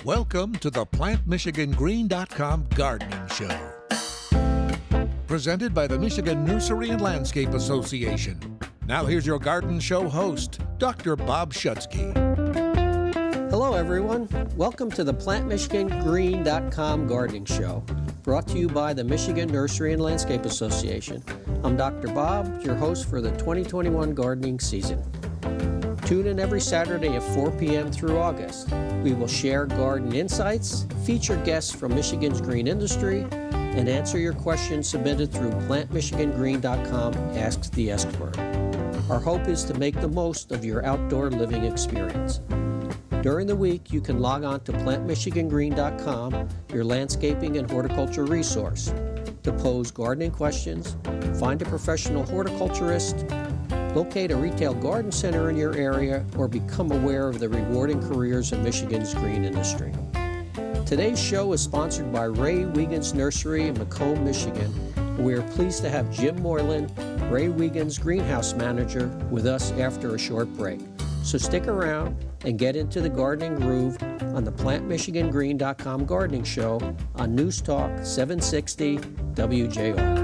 Welcome to the PlantMichiganGreen.com Gardening Show. Presented by the Michigan Nursery and Landscape Association. Now here's your garden show host, Dr. Bob Schutzki. Hello everyone. Welcome to the PlantMichiganGreen.com Gardening Show, brought to you by the Michigan Nursery and Landscape Association. I'm Dr. Bob, your host for the 2021 gardening season. Tune in every Saturday at 4 p.m. through August. We will share garden insights, feature guests from Michigan's green industry, and answer your questions submitted through PlantMichiganGreen.com Ask the Expert. Our hope is to make the most of your outdoor living experience. During the week, you can log on to PlantMichiganGreen.com, your landscaping and horticulture resource, to pose gardening questions, find a professional horticulturist, locate a retail garden center in your area, or become aware of the rewarding careers in Michigan's green industry. Today's show is sponsored by Ray Wiegand's Nursery in Macomb, Michigan. We are pleased to have Jim Moylan, Ray Wiegand's greenhouse manager, with us after a short break. So stick around and get into the gardening groove on the PlantMichiganGreen.com Gardening Show on News Talk 760 WJR.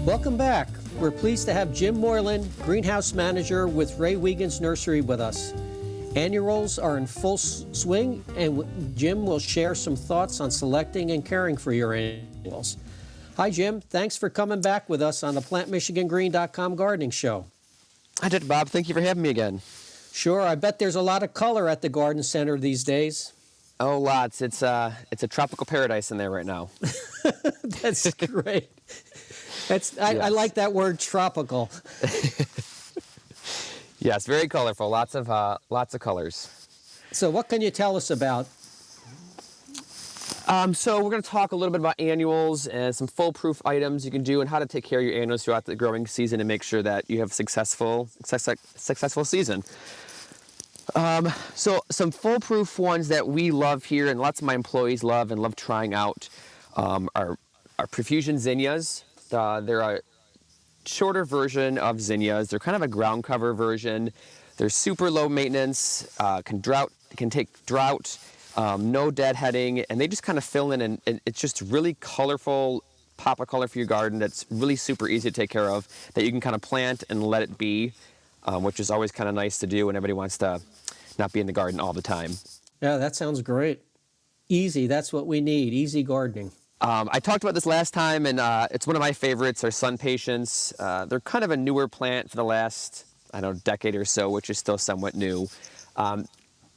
Welcome back. We're pleased to have Jim Moylan, greenhouse manager with Ray Wiegand's Nursery, with us. Annuals are in full swing, and Jim will share some thoughts on selecting and caring for your annuals. Hi, Jim. Thanks for coming back with us on the PlantMichiganGreen.com Gardening Show. Hi, Dr. Bob. Thank you for having me again. Sure. I bet there's a lot of color at the garden center these days. Oh, lots. It's a tropical paradise in there right now. That's great. Yes. I like that word, tropical. Yes, very colorful. Lots of colors. So what can you tell us about? So we're going to talk a little bit about annuals and some foolproof items you can do and how to take care of your annuals throughout the growing season and make sure that you have a successful season. So some foolproof ones that we love here and lots of my employees love and love trying out are profusion zinnias. They're a shorter version of zinnias. They're kind of a ground cover version. They're super low maintenance, can take drought, no deadheading, and they just kind of fill in, and it's just really colorful pop of color for your garden that's really super easy to take care of, that you can kind of plant and let it be, which is always kind of nice to do when everybody wants to not be in the garden all the time. Yeah, that sounds great. Easy, that's what we need, easy gardening. I talked about this last time, and it's one of my favorites, are sun patience. They're kind of a newer plant for the last, decade or so, which is still somewhat new.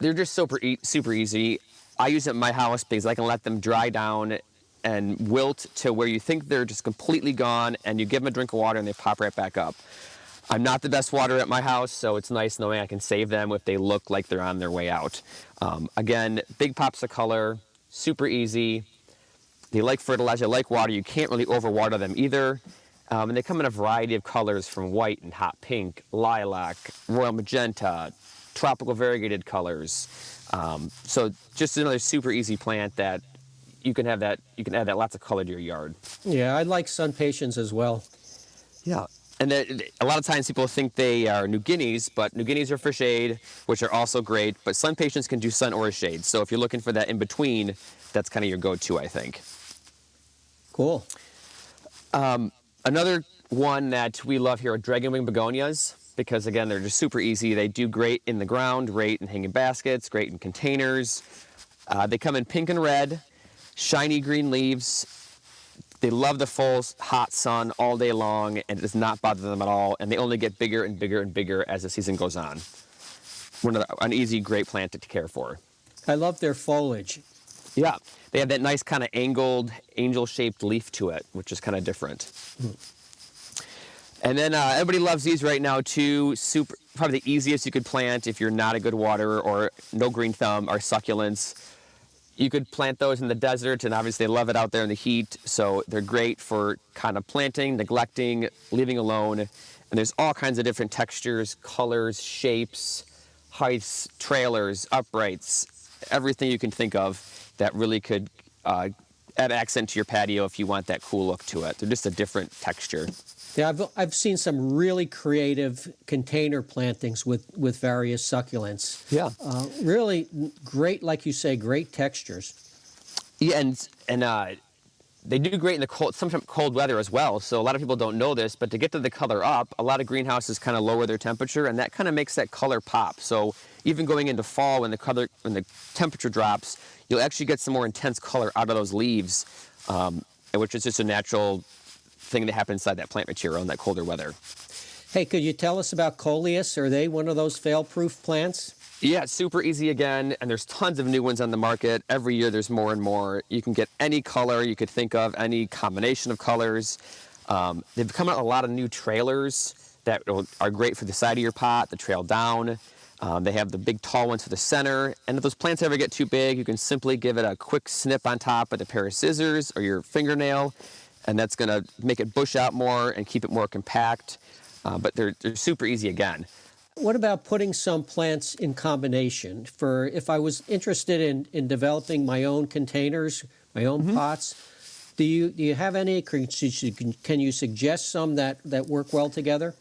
They're just super easy. I use it in my house because I can let them dry down and wilt to where you think they're just completely gone, and you give them a drink of water and they pop right back up. I'm not the best waterer at my house, so it's nice knowing I can save them if they look like they're on their way out. Again, big pops of color, super easy. They like fertilizer, they like water. You can't really overwater them either. And they come in a variety of colors, from white and hot pink, lilac, royal magenta, tropical variegated colors. So just another super easy plant that you can add that lots of color to your yard. Yeah, I like sun patience as well. Yeah. And a lot of times people think they are New Guineas, but New Guineas are for shade, which are also great. But sun patience can do sun or shade. So if you're looking for that in between, that's kind of your go-to, I think. Cool. Another one that we love here are dragonwing begonias, because again, they're just super easy. They do great in the ground, great in hanging baskets, great in containers. They come in pink and red, shiny green leaves. They love the full hot sun all day long, and it does not bother them at all. And they only get bigger and bigger and bigger as the season goes on. An easy, great plant to care for. I love their foliage. Yeah, they have that nice kind of angled, angel-shaped leaf to it, which is kind of different. And then everybody loves these right now too. Probably the easiest you could plant if you're not a good waterer or no green thumb are succulents. You could plant those in the desert, and obviously they love it out there in the heat, so they're great for kind of planting, neglecting, leaving alone. And there's all kinds of different textures, colors, shapes, heights, trailers, uprights, everything you can think of that really could add accent to your patio if you want that cool look to it. They're just a different texture. Yeah, I've seen some really creative container plantings with various succulents. Yeah. Really great, like you say, great textures. Yeah, and they do great in the cold, sometimes cold weather as well. So a lot of people don't know this, but to get the color up, a lot of greenhouses kind of lower their temperature, and that kind of makes that color pop. So even going into fall, when the temperature drops, you'll actually get some more intense color out of those leaves, which is just a natural thing that happens inside that plant material in that colder weather. Hey, could you tell us about coleus? Are they one of those fail-proof plants? Yeah, it's super easy again, and there's tons of new ones on the market. Every year there's more and more. You can get any color you could think of, any combination of colors. They've come out a lot of new trailers that are great for the side of your pot, the trail down. They have the big tall ones for the center, and if those plants ever get too big, you can simply give it a quick snip on top with a pair of scissors or your fingernail, and that's going to make it bush out more and keep it more compact. But they're super easy again. What about putting some plants in combination? For if I was interested in developing my own containers, my own pots, do you have any? Can you suggest some that work well together?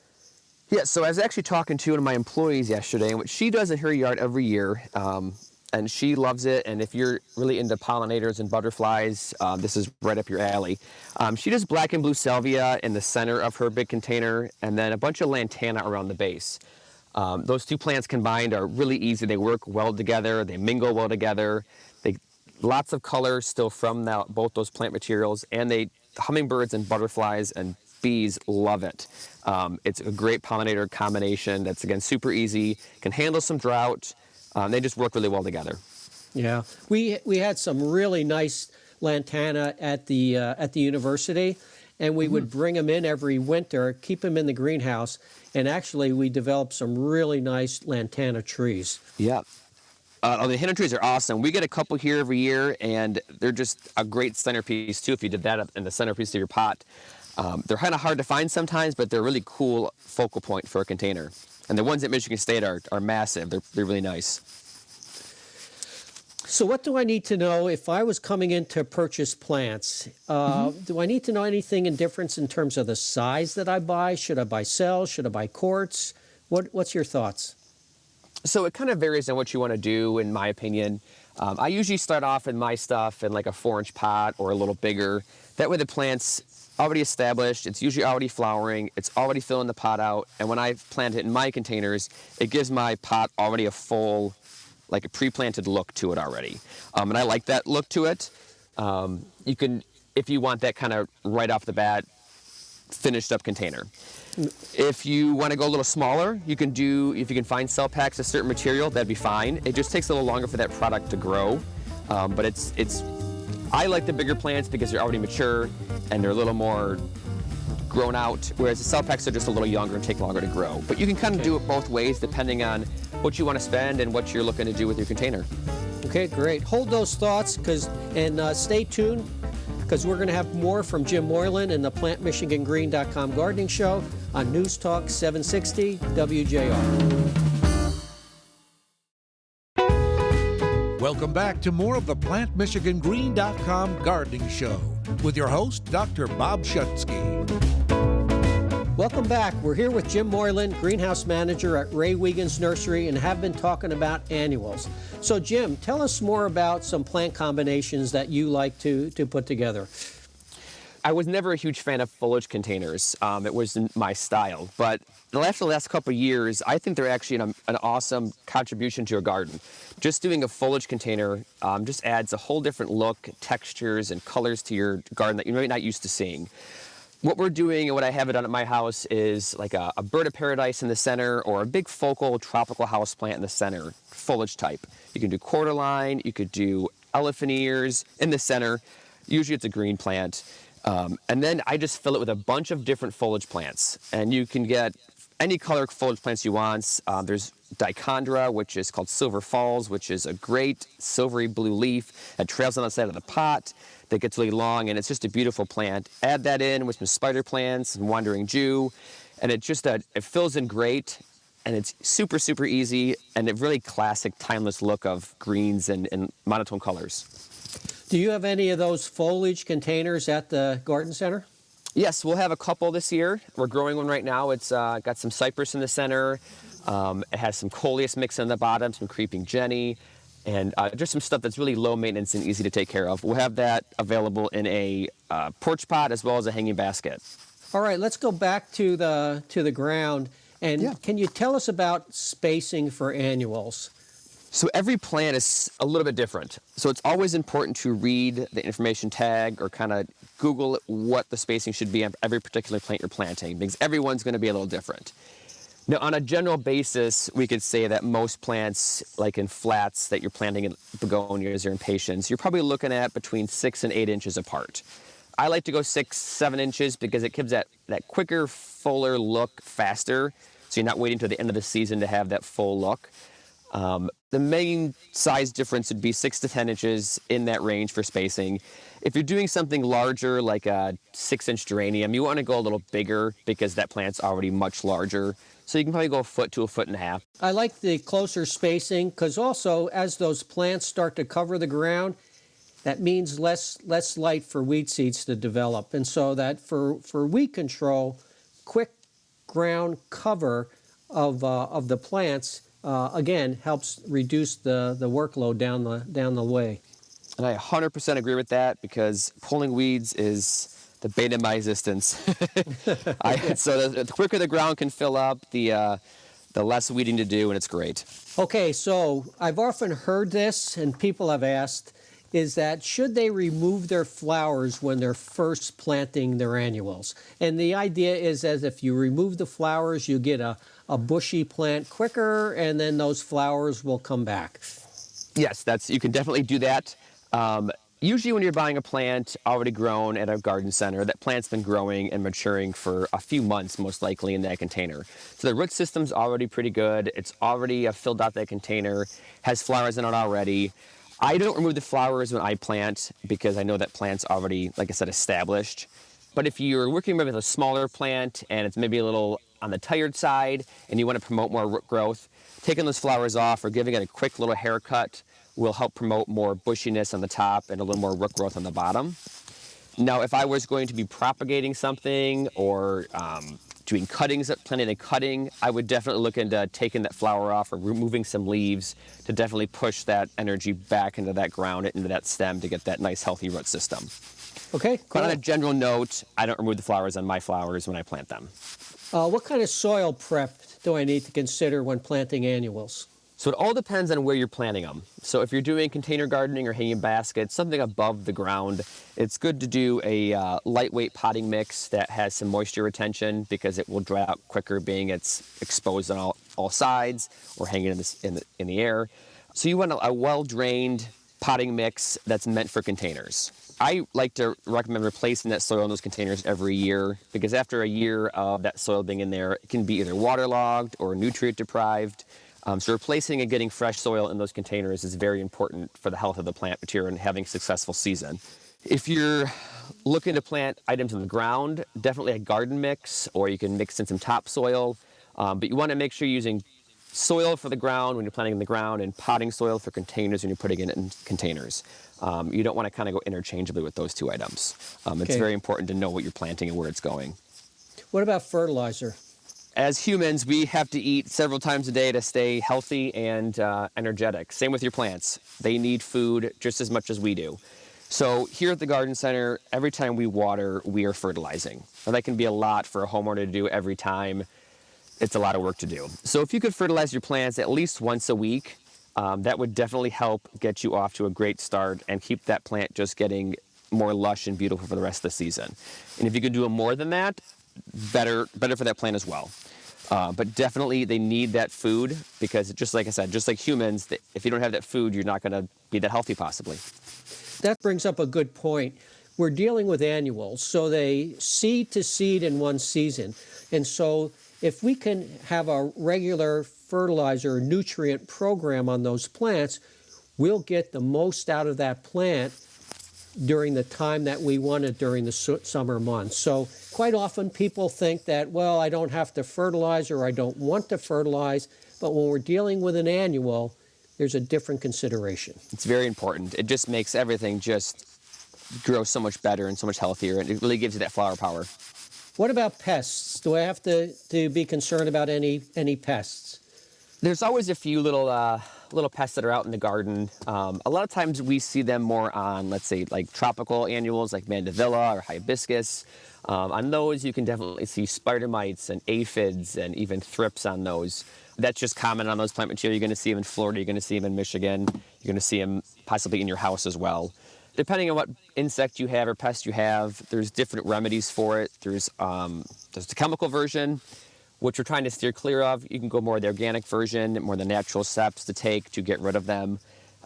Yeah, so I was actually talking to one of my employees yesterday, and what she does in her yard every year, and she loves it, and if you're really into pollinators and butterflies, this is right up your alley. She does black and blue salvia in the center of her big container, and then a bunch of lantana around the base. Those two plants combined are really easy. They work well together. They mingle well together. Lots of color still from both those plant materials, and hummingbirds and butterflies and bees love it. It's a great pollinator combination that's, again, super easy, can handle some drought. They just work really well together. Yeah, we had some really nice lantana at the university, and we would bring them in every winter, keep them in the greenhouse, and actually we developed some really nice lantana trees. Yeah. The henna trees are awesome. We get a couple here every year, and they're just a great centerpiece, too, if you did that in the centerpiece of your pot. They're kind of hard to find sometimes, but they're a really cool focal point for a container. And the ones at Michigan State are massive. They're really nice. So what do I need to know if I was coming in to purchase plants? Do I need to know anything in difference in terms of the size that I buy? Should I buy cells? Should I buy quarts? What's your thoughts? So it kind of varies on what you want to do, in my opinion. I usually start off in my stuff in like a 4-inch pot or a little bigger. That way the plant's already established, it's usually already flowering, it's already filling the pot out, and when I plant it in my containers, it gives my pot already a full, like a pre-planted look to it already. And I like that look to it. You can, if you want that kind of right off the bat, finished up container. If you want to go a little smaller, if you can find cell packs of certain material, that'd be fine. It just takes a little longer for that product to grow. But I like the bigger plants because they're already mature and they're a little more grown out, whereas the cell packs are just a little younger and take longer to grow. But you can kind of do it both ways depending on what you want to spend and what you're looking to do with your container. Okay, great. Hold those thoughts and stay tuned, because we're going to have more from Jim Moylan in the PlantMichiganGreen.com Gardening Show on News Talk 760 WJR. Welcome back to more of the PlantMichiganGreen.com Gardening Show with your host, Dr. Bob Schutzki. Welcome back. We're here with Jim Moylan, greenhouse manager at Ray Wiegand's Nursery, and have been talking about annuals. So, Jim, tell us more about some plant combinations that you like to put together. I was never a huge fan of foliage containers. It wasn't my style. But the last couple of years, I think they're actually an awesome contribution to your garden. Just doing a foliage container just adds a whole different look, textures, and colors to your garden that you might not used to seeing. What we're doing and what I have it on at my house is like a bird of paradise in the center or a big focal tropical house plant in the center, foliage type. You can do quarterline, you could do elephant ears in the center. Usually it's a green plant. And then I just fill it with a bunch of different foliage plants. And you can get any color foliage plants you want. There's dichondra, which is called Silver Falls, which is a great silvery blue leaf that trails on the side of the pot that gets really long, and it's just a beautiful plant. Add that in with some spider plants and wandering Jew, and it fills in great, and it's super, super easy, and a really classic, timeless look of greens and monotone colors. Do you have any of those foliage containers at the garden center? Yes, we'll have a couple this year. We're growing one right now. It's got some cypress in the center. It has some coleus mix on the bottom, some creeping jenny, and just some stuff that's really low maintenance and easy to take care of. We'll have that available in a porch pot as well as a hanging basket. All right, let's go back to the ground. And can you tell us about spacing for annuals? So every plant is a little bit different. So it's always important to read the information tag or kind of Google what the spacing should be on every particular plant you're planting, because everyone's going to be a little different. Now, on a general basis, we could say that most plants, like in flats that you're planting in begonias or impatiens, you're probably looking at between 6 and 8 inches apart. I like to go 6, 7 inches because it gives that quicker, fuller look faster. So you're not waiting till the end of the season to have that full look. The main size difference would be 6 to 10 inches in that range for spacing. If you're doing something larger, like a 6-inch geranium, you want to go a little bigger because that plant's already much larger. So you can probably go 1 foot to 1.5 feet. I like the closer spacing because also as those plants start to cover the ground, that means less light for weed seeds to develop. And so that for weed control, quick ground cover of the plants again helps reduce the workload down the way. And I 100% agree with that because pulling weeds is the bane of my existence. So the quicker the ground can fill up, the less weeding to do, and it's great. Okay, so I've often heard this, and people have asked, is that should they remove their flowers when they're first planting their annuals? And the idea is as if you remove the flowers, you get a bushy plant quicker, and then those flowers will come back. Yes, you can definitely do that. Usually when you're buying a plant already grown at a garden center, that plant's been growing and maturing for a few months, most likely in that container. So the root system's already pretty good. It's already filled out that container, has flowers in it already. I don't remove the flowers when I plant because I know that plant's already, like I said, established. But if you're working with a smaller plant and it's maybe a little on the tired side and you want to promote more root growth, taking those flowers off or giving it a quick little haircut will help promote more bushiness on the top and a little more root growth on the bottom. Now, if I was going to be propagating something or doing cuttings, planting and cutting, I would definitely look into taking that flower off or removing some leaves to definitely push that energy back into that ground, into that stem to get that nice healthy root system. Okay, cool. But on a general note, I don't remove the flowers on my flowers when I plant them. What kind of soil prep do I need to consider when planting annuals? So it all depends on where you're planting them. So if you're doing container gardening or hanging baskets, something above the ground, it's good to do a lightweight potting mix that has some moisture retention because it will dry out quicker being it's exposed on all sides or hanging in the air. So you want a well-drained potting mix that's meant for containers. I like to recommend replacing that soil in those containers every year because after a year of that soil being in there, it can be either waterlogged or nutrient deprived. So replacing and getting fresh soil in those containers is very important for the health of the plant material and having a successful season. If you're looking to plant items in the ground, definitely a garden mix, or you can mix in some topsoil. But you want to make sure you're using soil for the ground when you're planting in the ground and potting soil for containers when you're putting it in containers. You don't want to kind of go interchangeably with those two items. It's very important to know what you're planting and where it's going. What about fertilizer? As humans, we have to eat several times a day to stay healthy and energetic. Same with your plants. They need food just as much as we do. So here at the garden center, every time we water, we are fertilizing. Now that can be a lot for a homeowner to do every time. It's a lot of work to do. So if you could fertilize your plants at least once a week, that would definitely help get you off to a great start and keep that plant just getting more lush and beautiful for the rest of the season. And if you could do more than that, better for that plant as well. But definitely they need that food because just like I said, just like humans, if you don't have that food, you're not going to be that healthy possibly. That brings up a good point. We're dealing with annuals, so they seed to seed in one season. And so if we can have a regular fertilizer nutrient program on those plants, we'll get the most out of that plant during the time that we want it during the summer months. So quite often people think that, well, I don't have to fertilize or I don't want to fertilize, but when we're dealing with an annual, there's a different consideration. It's very important. It just makes everything just grow so much better and so much healthier, and it really gives you that flower power. What about pests? Do I have to be concerned about any pests? There's always a few little pests that are out in the garden. A lot of times we see them more on, let's say, like tropical annuals like mandevilla or hibiscus. On those, you can definitely see spider mites and aphids and even thrips on those. That's just common on those plant material. You're going to see them in Florida. You're going to see them in Michigan. You're going to see them possibly in your house as well. Depending on what insect you have or pest you have, there's different remedies for it. There's the chemical version, which we're trying to steer clear of. You can go more the organic version, more the natural steps to take to get rid of them.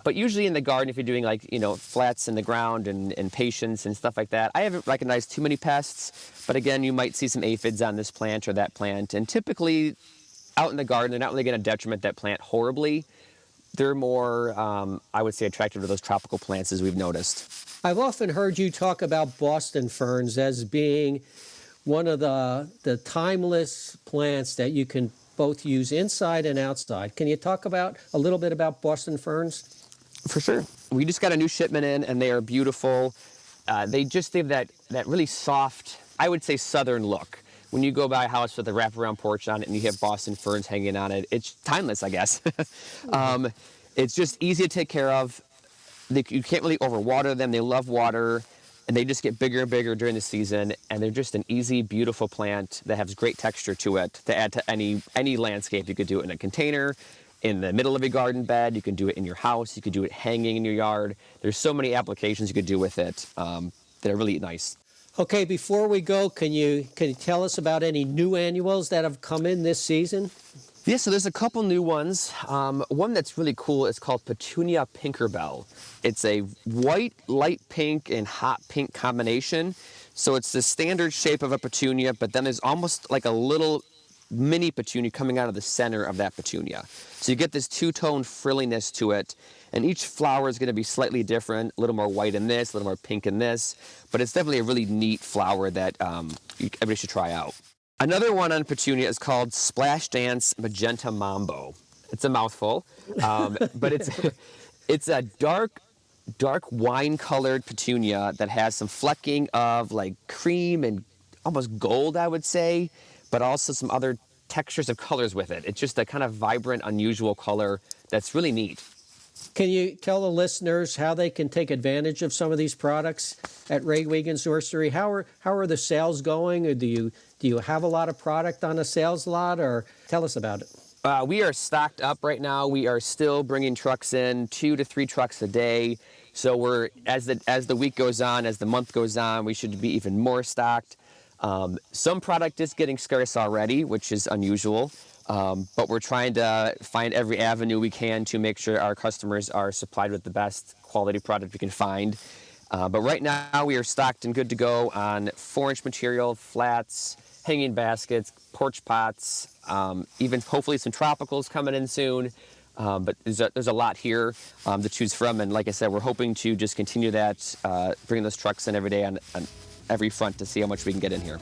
But usually in the garden, if you're doing flats in the ground and patience and stuff like that, I haven't recognized too many pests. But again, you might see some aphids on this plant or that plant. And typically out in the garden, they're not really going to detriment that plant horribly. They're more, I would say, attracted to those tropical plants, as we've noticed. I've often heard you talk about Boston ferns as being one of the timeless plants that you can both use inside and outside. Can you talk a little bit about Boston ferns? For sure. We just got a new shipment in, and they are beautiful. They have that really soft, I would say, southern look. When you go by a house with a wraparound porch on it and you have Boston ferns hanging on it, it's timeless, I guess. It's just easy to take care of. You can't really overwater them. They love water, and they just get bigger and bigger during the season. And they're just an easy, beautiful plant that has great texture to it to add to any landscape. You could do it in a container, in the middle of your garden bed. You can do it in your house. You could do it hanging in your yard. There's so many applications you could do with it that are really nice. Okay, before we go, can you tell us about any new annuals that have come in this season? Yeah, so there's a couple new ones. One that's really cool is called Petunia Pinkerbell. It's a white, light pink, and hot pink combination. So it's the standard shape of a petunia, but then there's almost like a little mini petunia coming out of the center of that petunia. So you get this two-tone frilliness to it, and each flower is going to be slightly different, a little more white in this, a little more pink in this, but it's definitely a really neat flower that everybody should try out. Another one on petunia is called Splash Dance Magenta Mambo. It's a mouthful, but it's a dark wine-colored petunia that has some flecking of like cream and almost gold, I would say, but also some other textures of colors with it. It's just a kind of vibrant, unusual color that's really neat. Can you tell the listeners how they can take advantage of some of these products at Ray Wiegand's Nursery? How are the sales going? Or do you have a lot of product on a sales lot? Or tell us about it. We are stocked up right now. We are still bringing trucks in, 2 to 3 trucks a day. So as the week goes on, as the month goes on, we should be even more stocked. Some product is getting scarce already, which is unusual. But we're trying to find every avenue we can to make sure our customers are supplied with the best quality product we can find. But right now we are stocked and good to go on 4-inch material, flats, hanging baskets, porch pots, even hopefully some tropicals coming in soon. But there's a lot here to choose from. And like I said, we're hoping to just continue that, bringing those trucks in every day on every front to see how much we can get in here.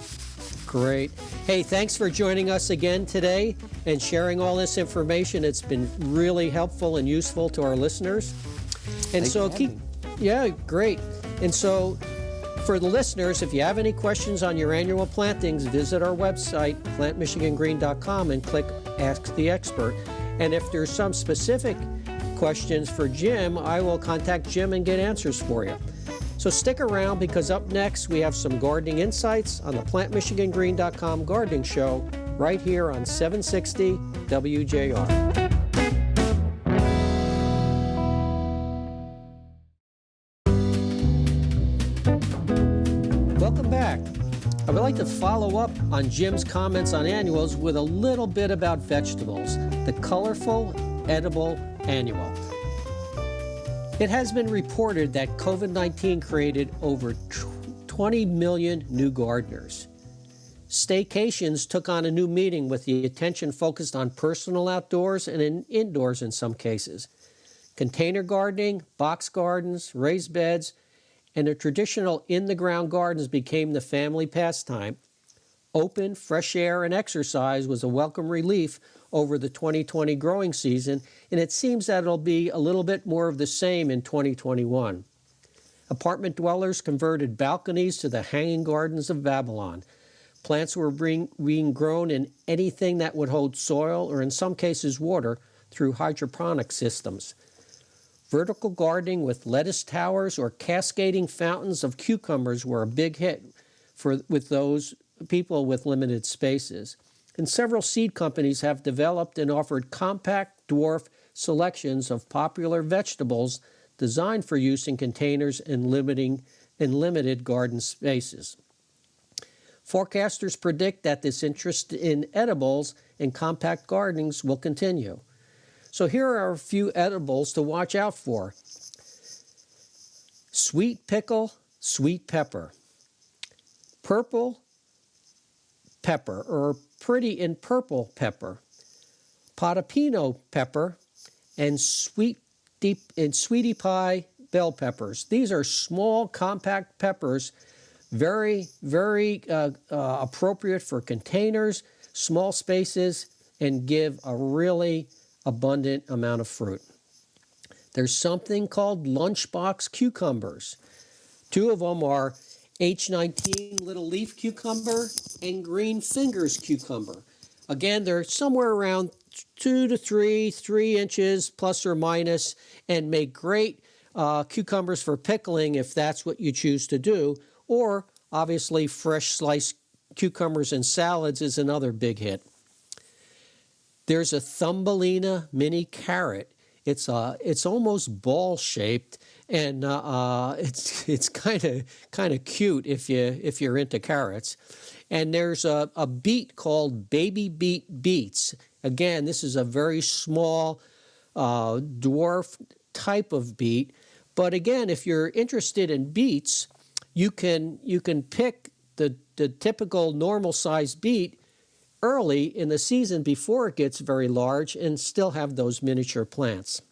Great. Hey, thanks for joining us again today and sharing all this information. It's been really helpful and useful to our listeners. And so yeah, great. And so for the listeners, if you have any questions on your annual plantings, visit our website, plantmichigangreen.com, and click Ask the Expert. And if there's some specific questions for Jim, I will contact Jim and get answers for you. So stick around, because up next we have some gardening insights on the plantmichigangreen.com gardening show right here on 760 WJR. Welcome back. I would like to follow up on Jim's comments on annuals with a little bit about vegetables, the colorful, edible annual. It has been reported that COVID-19 created over 20 million new gardeners. Staycations took on a new meaning, with the attention focused on personal outdoors and indoors in some cases. Container gardening, box gardens, raised beds, and the traditional in-the-ground gardens became the family pastime. Open, fresh air, and exercise was a welcome relief over the 2020 growing season, and it seems that it'll be a little bit more of the same in 2021. Apartment dwellers converted balconies to the hanging gardens of Babylon. Plants were being grown in anything that would hold soil, or in some cases water, through hydroponic systems. Vertical gardening with lettuce towers or cascading fountains of cucumbers were a big hit with those people with limited spaces. And several seed companies have developed and offered compact dwarf selections of popular vegetables designed for use in containers and limited garden spaces. Forecasters predict that this interest in edibles and compact gardenings will continue. So here are a few edibles to watch out for. Sweet pickle, sweet pepper. Purple pepper, or pretty in purple pepper. Potapino pepper, and sweetie pie bell peppers. These are small, compact peppers, very appropriate for containers, small spaces, and give a really abundant amount of fruit. There's something called lunchbox cucumbers. Two of them are H19 little leaf cucumber and green fingers cucumber. Again, they're somewhere around 2 to 3 inches plus or minus, and make great cucumbers for pickling if that's what you choose to do, or obviously fresh sliced cucumbers in salads is another big hit. There's a Thumbelina mini carrot. It's almost ball shaped, and it's kind of cute if you're into carrots. And there's a beet called baby beet beets. Again, this is a very small dwarf type of beet. But again, if you're interested in beets, you can pick the typical normal sized beet early in the season before it gets very large and still have those miniature plants.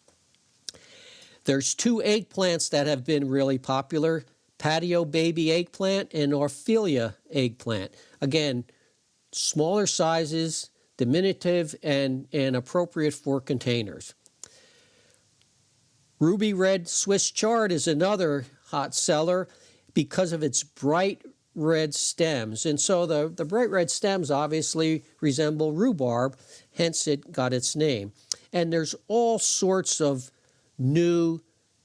There's two eggplants that have been really popular: patio baby eggplant and Orphelia eggplant. Again, smaller sizes, diminutive, and appropriate for containers. Ruby red Swiss chard is another hot seller because of its bright red stems. And so the bright red stems obviously resemble rhubarb, hence it got its name. And there's all sorts of new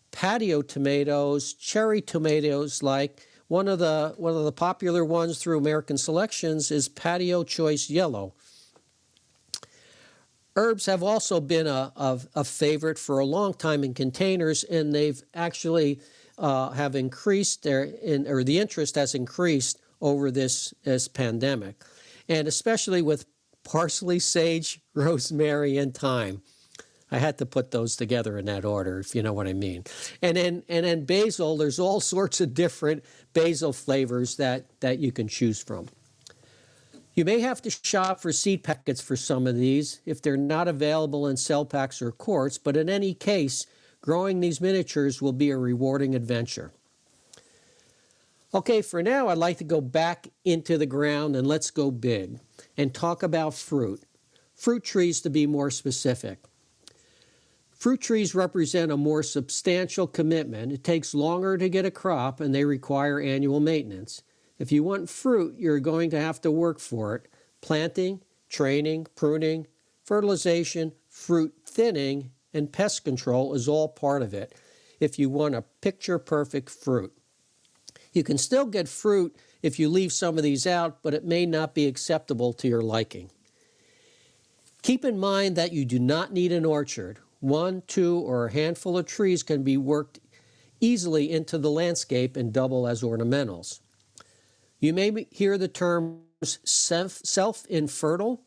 patio tomatoes, cherry tomatoes, like one of the popular ones through American Selections is Patio Choice Yellow. Herbs have also been a favorite for a long time in containers, and they've actually have increased the interest has increased over this pandemic, and especially with parsley, sage, rosemary, and thyme. I had to put those together in that order, if you know what I mean. And then basil, there's all sorts of different basil flavors that you can choose from. You may have to shop for seed packets for some of these if they're not available in cell packs or quarts, but in any case, growing these miniatures will be a rewarding adventure. Okay, for now, I'd like to go back into the ground and let's go big and talk about fruit. Fruit trees, to be more specific. Fruit trees represent a more substantial commitment. It takes longer to get a crop, and they require annual maintenance. If you want fruit, you're going to have to work for it. Planting, training, pruning, fertilization, fruit thinning, and pest control is all part of it if you want a picture-perfect fruit. You can still get fruit if you leave some of these out, but it may not be acceptable to your liking. Keep in mind that you do not need an orchard. 1, 2, or a handful of trees can be worked easily into the landscape and double as ornamentals. You may hear the terms self-infertile,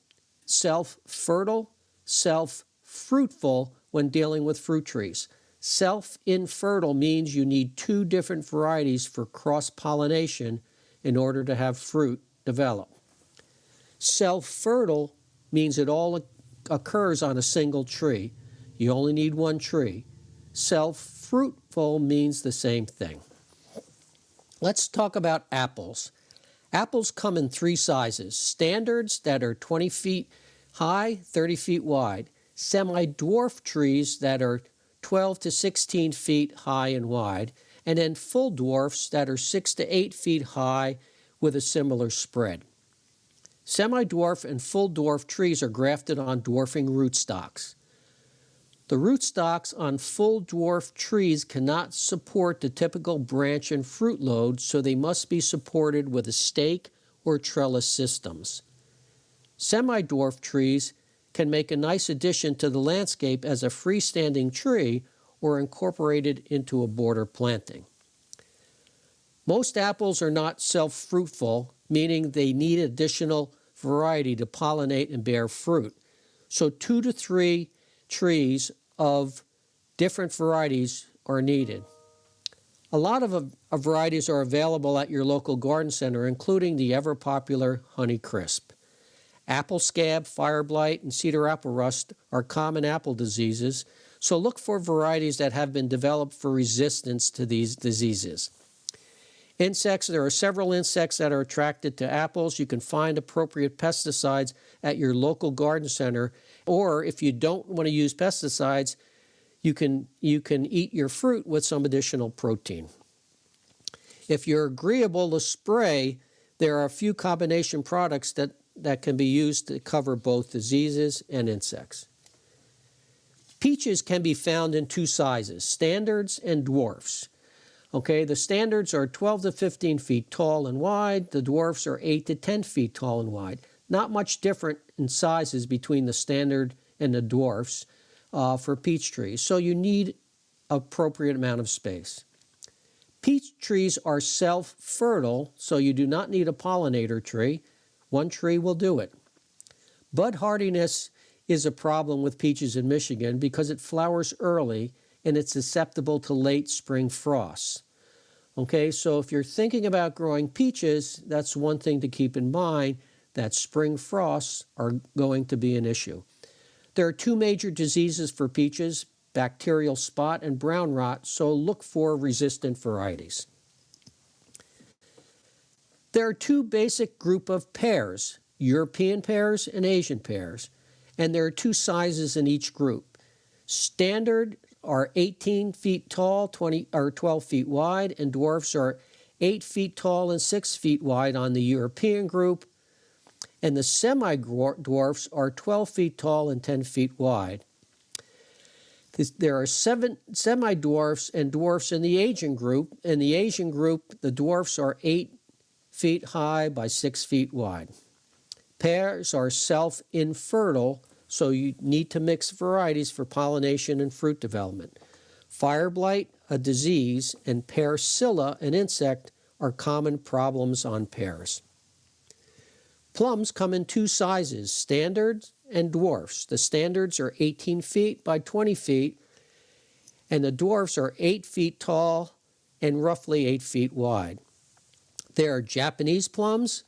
self-fertile, self-fruitful when dealing with fruit trees. Self-infertile means you need 2 different varieties for cross-pollination in order to have fruit develop. Self-fertile means it all occurs on a single tree. You only need 1 tree. Self-fruitful means the same thing. Let's talk about apples. Apples come in three sizes: standards that are 20 feet high, 30 feet wide; semi-dwarf trees that are 12 to 16 feet high and wide; and then full dwarfs that are 6 to 8 feet high with a similar spread. Semi-dwarf and full dwarf trees are grafted on dwarfing rootstocks. The rootstocks on full dwarf trees cannot support the typical branch and fruit load, so they must be supported with a stake or trellis systems. Semi-dwarf trees can make a nice addition to the landscape as a freestanding tree or incorporated into a border planting. Most apples are not self-fruitful, meaning they need additional variety to pollinate and bear fruit. So 2 to 3 trees of different varieties are needed. A lot of varieties are available at your local garden center, including the ever-popular Honeycrisp. Apple scab, fire blight, and cedar apple rust are common apple diseases, so look for varieties that have been developed for resistance to these diseases. Insects, there are several insects that are attracted to apples. You can find appropriate pesticides at your local garden center, or if you don't want to use pesticides, you can eat your fruit with some additional protein. If you're agreeable to spray, there are a few combination products that can be used to cover both diseases and insects. Peaches can be found in two sizes: standards and dwarfs. Okay, the standards are 12 to 15 feet tall and wide. The dwarfs are 8 to 10 feet tall and wide. Not much different in sizes between the standard and the dwarfs for peach trees, so you need appropriate amount of space. Peach trees are self-fertile, so you do not need a pollinator tree. One tree will do it. Bud hardiness is a problem with peaches in Michigan because it flowers early and it's susceptible to late spring frosts. Okay, so if you're thinking about growing peaches, that's one thing to keep in mind, that spring frosts are going to be an issue. There are two major diseases for peaches: bacterial spot and brown rot, so look for resistant varieties. There are two basic group of pears: European pears and Asian pears, and there are two sizes in each group. Standard are 18 feet tall, 12 feet wide, and dwarfs are 8 feet tall and 6 feet wide on the European group, and the semi-dwarfs are 12 feet tall and 10 feet wide. There are 7 semi-dwarfs and dwarfs in the Asian group. In the Asian group, the dwarfs are 8 feet high by 6 feet wide. Pears are self-infertile, so you need to mix varieties for pollination and fruit development. Fire blight, a disease, and pear scilla, an insect, are common problems on pears. Plums come in two sizes: standards and dwarfs. The standards are 18 feet by 20 feet, and the dwarfs are 8 feet tall and roughly 8 feet wide. There are Japanese plums,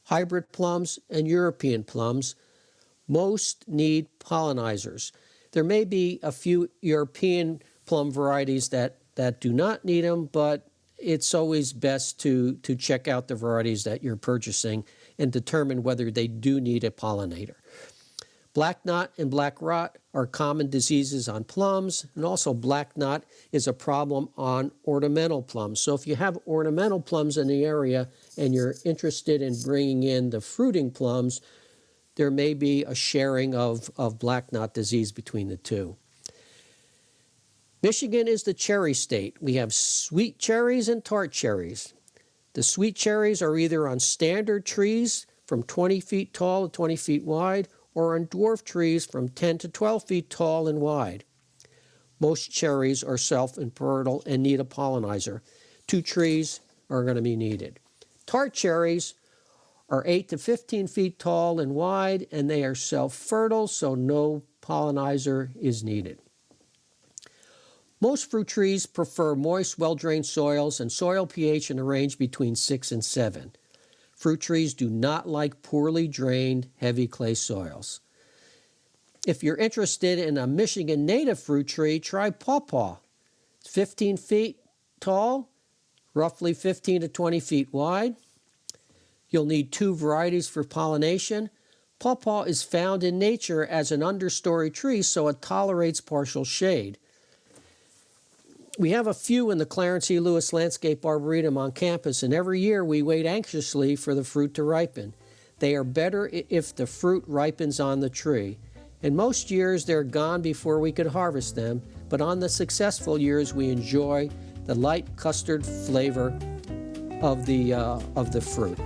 hybrid plums, and European plums. Most need pollinizers. There may be a few European plum varieties that do not need them, but it's always best to check out the varieties that you're purchasing and determine whether they do need a pollinator. Black knot and black rot are common diseases on plums, and also black knot is a problem on ornamental plums. So if you have ornamental plums in the area and you're interested in bringing in the fruiting plums, there may be a sharing of black knot disease between the two. Michigan is the cherry state. We have sweet cherries and tart cherries. The sweet cherries are either on standard trees from 20 feet tall to 20 feet wide, or on dwarf trees from 10 to 12 feet tall and wide. Most cherries are self-infertile and need a pollinizer. 2 trees are going to be needed. Tart cherries are 8 to 15 feet tall and wide, and they are self-fertile, so no pollinizer is needed. Most fruit trees prefer moist, well-drained soils and soil pH in a range between 6 and 7. Fruit trees do not like poorly drained, heavy clay soils. If you're interested in a Michigan native fruit tree, try pawpaw. It's 15 feet tall, roughly 15 to 20 feet wide. You'll need 2 varieties for pollination. Pawpaw is found in nature as an understory tree, so it tolerates partial shade. We have a few in the Clarence E. Lewis Landscape Arboretum on campus, and every year we wait anxiously for the fruit to ripen. They are better if the fruit ripens on the tree. In most years, they're gone before we could harvest them, but on the successful years, we enjoy the light custard flavor of the fruit.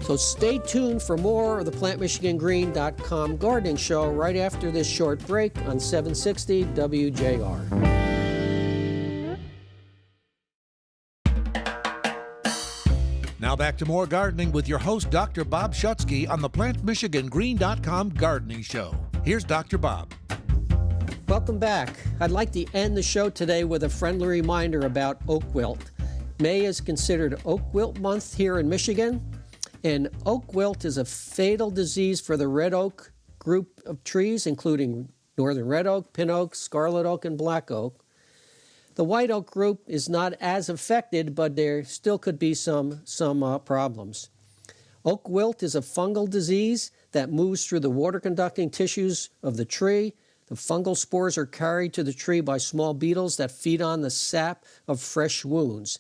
So stay tuned for more of the PlantMichiganGreen.com gardening show right after this short break on 760 WJR. Now back to more gardening with your host, Dr. Bob Schutzki, on the PlantMichiganGreen.com gardening show. Here's Dr. Bob. Welcome back. I'd like to end the show today with a friendly reminder about oak wilt. May is considered Oak Wilt Month here in Michigan, and oak wilt is a fatal disease for the red oak group of trees, including northern red oak, pin oak, scarlet oak, and black oak. The white oak group is not as affected, but there still could be some problems. Oak wilt is a fungal disease that moves through the water-conducting tissues of the tree. The fungal spores are carried to the tree by small beetles that feed on the sap of fresh wounds.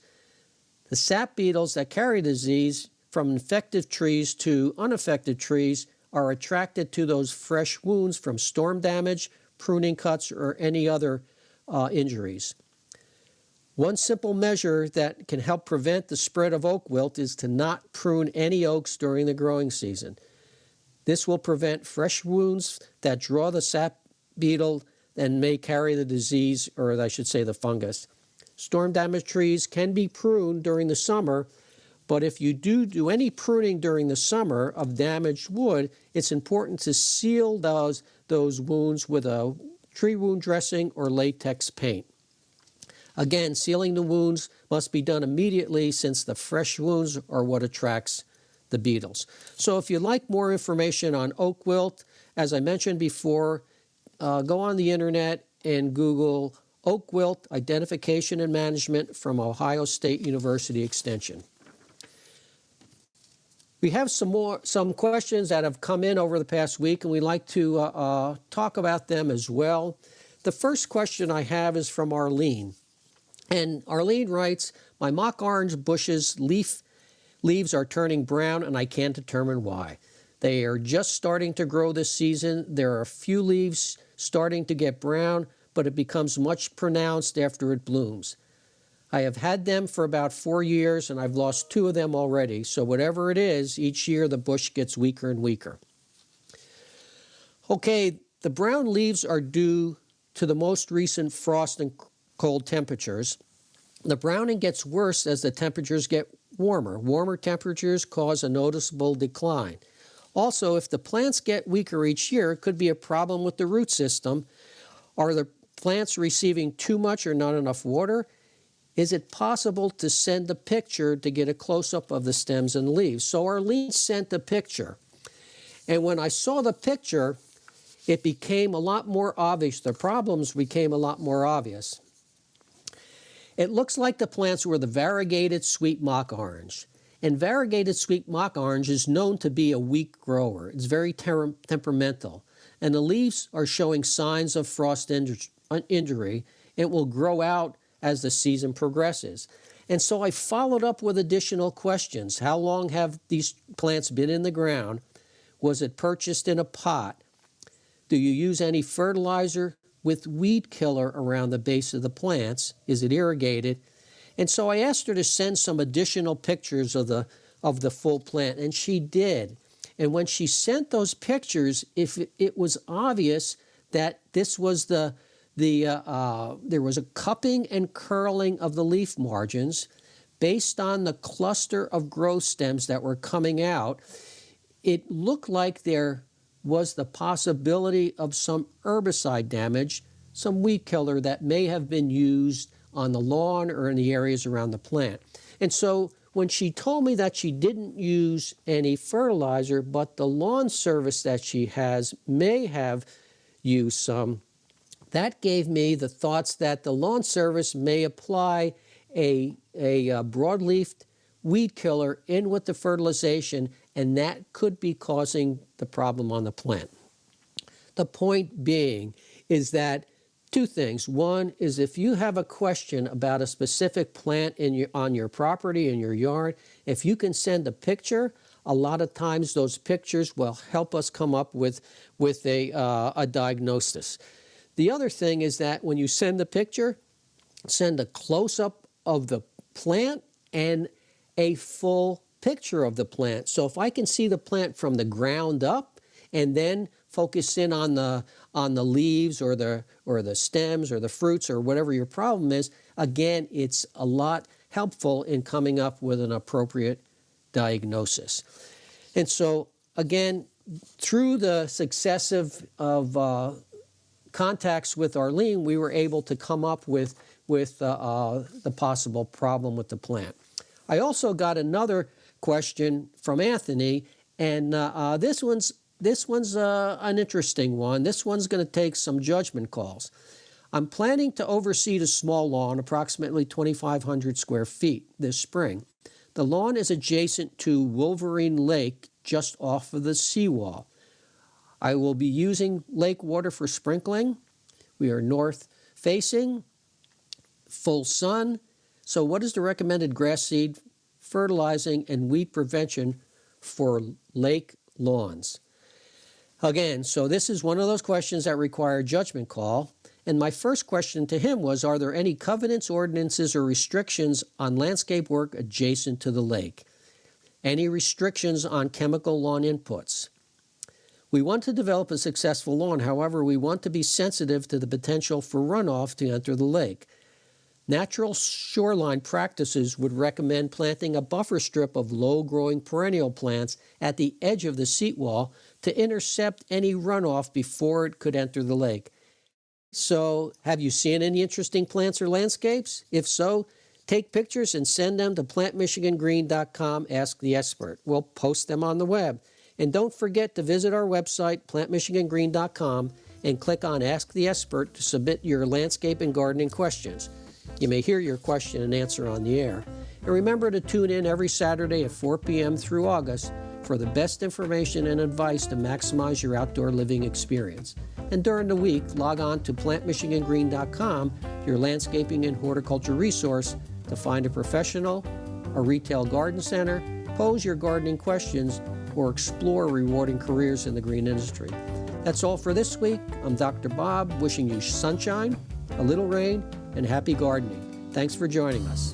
The sap beetles that carry the disease from infected trees to unaffected trees are attracted to those fresh wounds from storm damage, pruning cuts, or any other injuries. One simple measure that can help prevent the spread of oak wilt is to not prune any oaks during the growing season. This will prevent fresh wounds that draw the sap beetle and may carry the disease, or I should say the fungus. Storm damaged trees can be pruned during the summer, but if you do any pruning during the summer of damaged wood, it's important to seal those wounds with a tree wound dressing or latex paint. Again, sealing the wounds must be done immediately since the fresh wounds are what attracts the beetles. So if you'd like more information on oak wilt, as I mentioned before, go on the internet and Google oak wilt identification and management from Ohio State University Extension. We have some questions that have come in over the past week, and we'd like to talk about them as well. The first question I have is from Arlene. And Arlene writes, my mock orange bushes leaves are turning brown and I can't determine why. They are just starting to grow this season. There are a few leaves starting to get brown, but it becomes much pronounced after it blooms. I have had them for about 4 years and I've lost 2 of them already. So whatever it is, each year the bush gets weaker and weaker. Okay, the brown leaves are due to the most recent frost and cold temperatures. The browning gets worse as the temperatures get warmer. Warmer temperatures cause a noticeable decline. Also, if the plants get weaker each year, it could be a problem with the root system. Are the plants receiving too much or not enough water? Is it possible to send a picture to get a close-up of the stems and leaves? So Arlene sent a picture. And when I saw the picture, it became a lot more obvious. The problems became a lot more obvious. It looks like the plants were the variegated sweet mock orange. And variegated sweet mock orange is known to be a weak grower. It's very temperamental. And the leaves are showing signs of frost injury. It will grow out as the season progresses. And so I followed up with additional questions. How long have these plants been in the ground? Was it purchased in a pot? Do you use any fertilizer with weed killer around the base of the plants? Is it irrigated? And so I asked her to send some additional pictures of the full plant, and she did. And when she sent those pictures, it was obvious that this was there was a cupping and curling of the leaf margins based on the cluster of growth stems that were coming out. It looked like there was the possibility of some herbicide damage, some weed killer that may have been used on the lawn or in the areas around the plant. And so when she told me that she didn't use any fertilizer, but the lawn service that she has may have used some, that gave me the thoughts that the lawn service may apply a broadleaf weed killer in with the fertilization and that could be causing the problem on the plant. The point being is that two things. One is if you have a question about a specific plant on your property, in your yard, if you can send a picture, a lot of times those pictures will help us come up with a diagnosis. The other thing is that when you send the picture, send a close-up of the plant and a full picture of the plant. So if I can see the plant from the ground up and then focus in on the leaves or the stems or the fruits or whatever your problem is, again, it's a lot helpful in coming up with an appropriate diagnosis. And so again, through the successive of contacts with Arlene, we were able to come up with the possible problem with the plant. I also got another question from Anthony, and this one's an interesting one. This one's going to take some judgment calls. I'm planning to overseed a small lawn, approximately 2,500 square feet, this spring. The lawn is adjacent to Wolverine Lake, just off of the seawall. I will be using lake water for sprinkling. We are north facing, full sun. So what is the recommended grass seed, fertilizing, and weed prevention for lake lawns? Again, so this is one of those questions that require a judgment call. And my first question to him was, are there any covenants, ordinances, or restrictions on landscape work adjacent to the lake? Any restrictions on chemical lawn inputs? We want to develop a successful lawn. However, we want to be sensitive to the potential for runoff to enter the lake. Natural shoreline practices would recommend planting a buffer strip of low-growing perennial plants at the edge of the seat wall to intercept any runoff before it could enter the lake. So, have you seen any interesting plants or landscapes? If so, take pictures and send them to plantmichigangreen.com, Ask the Expert. We'll post them on the web. And don't forget to visit our website, plantmichigangreen.com, and click on Ask the Expert to submit your landscape and gardening questions. You may hear your question and answer on the air. And remember to tune in every Saturday at 4 p.m. through August for the best information and advice to maximize your outdoor living experience. And during the week, log on to plantmichigangreen.com, your landscaping and horticulture resource, to find a professional, a retail garden center, pose your gardening questions, or explore rewarding careers in the green industry. That's all for this week. I'm Dr. Bob, wishing you sunshine, a little rain, and happy gardening. Thanks for joining us.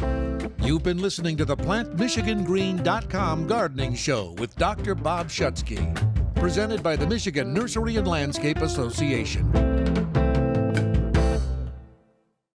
You've been listening to the PlantMichiganGreen.com Gardening Show with Dr. Bob Schutzki, presented by the Michigan Nursery and Landscape Association.